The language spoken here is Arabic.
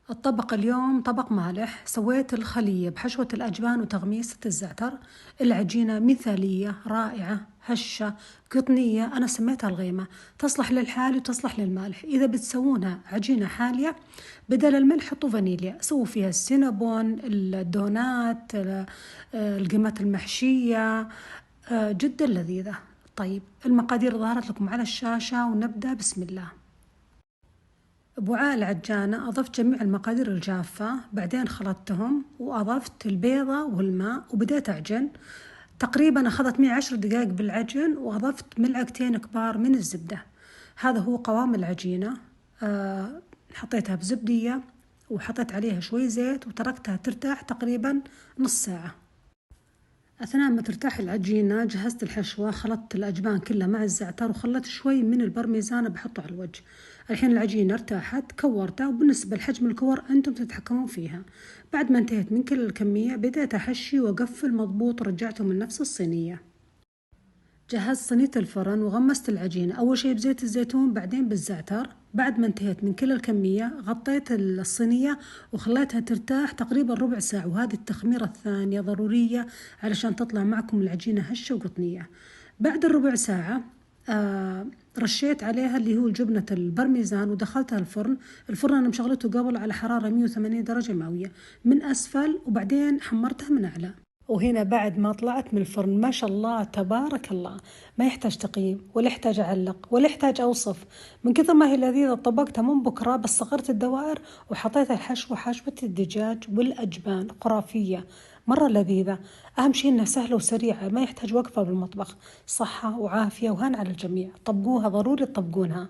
الطبق اليوم طبق مالح. سويت الخلية بحشوة الأجبان وتغميسة الزعتر. العجينة مثالية رائعة هشة قطنية، أنا سميتها الغيمة، تصلح للحالي وتصلح للمالح. إذا بتسوونها عجينة حالية بدل الملح حطوا فانيليا، سووا فيها السينابون، الدونات، القمات المحشية، جدا لذيذة. طيب المقادير ظهرت لكم على الشاشة ونبدأ بسم الله. بوعاء العجانة أضفت جميع المقادير الجافة، بعدين خلطتهم وأضفت البيضة والماء وبديت أعجن. تقريبا أخذت معي 10 دقائق بالعجن، وأضفت ملعقتين كبار من الزبدة. هذا هو قوام العجينة. حطيتها بزبدية وحطيت عليها شوي زيت وتركتها ترتاح تقريبا نص ساعة. أثناء ما ترتاح العجينة جهزت الحشوة، خلطت الأجبان كلها مع الزعتر وخلت شوي من البرميزان بحطه على الوجه. الحين العجينة ارتاحت كورتها، وبالنسبة لحجم الكور أنتم تتحكمون فيها. بعد ما انتهيت من كل الكمية بديت أحشي وأقفل مضبوط ورجعته من نفس الصينية. جهزت صينية الفرن وغمست العجينة أول شي بزيت الزيتون بعدين بالزعتر. بعد ما انتهيت من كل الكمية غطيت الصينية وخليتها ترتاح تقريبا ربع ساعة، وهذه التخميرة الثانية ضرورية علشان تطلع معكم العجينة هشة وقطنية. بعد الربع ساعة رشيت عليها اللي هو جبنة البرميزان ودخلتها الفرن. الفرن أنا مشغلته قبل على حرارة 180 درجة مئوية من أسفل، وبعدين حمرتها من أعلى. وهنا بعد ما طلعت من الفرن ما شاء الله تبارك الله، ما يحتاج تقييم ولا يحتاج أعلق ولا يحتاج أوصف، من كثر ما هي لذيذة. طبقتها من بكرة بس صغرت الدوائر وحطيت الحشوة حشوة الدجاج والأجبان خرافية مرة لذيذة. أهم شيء إنها سهلة وسريعة، ما يحتاج وقفة بالمطبخ. صحة وعافية وهان على الجميع، طبقوها ضروري تطبقونها.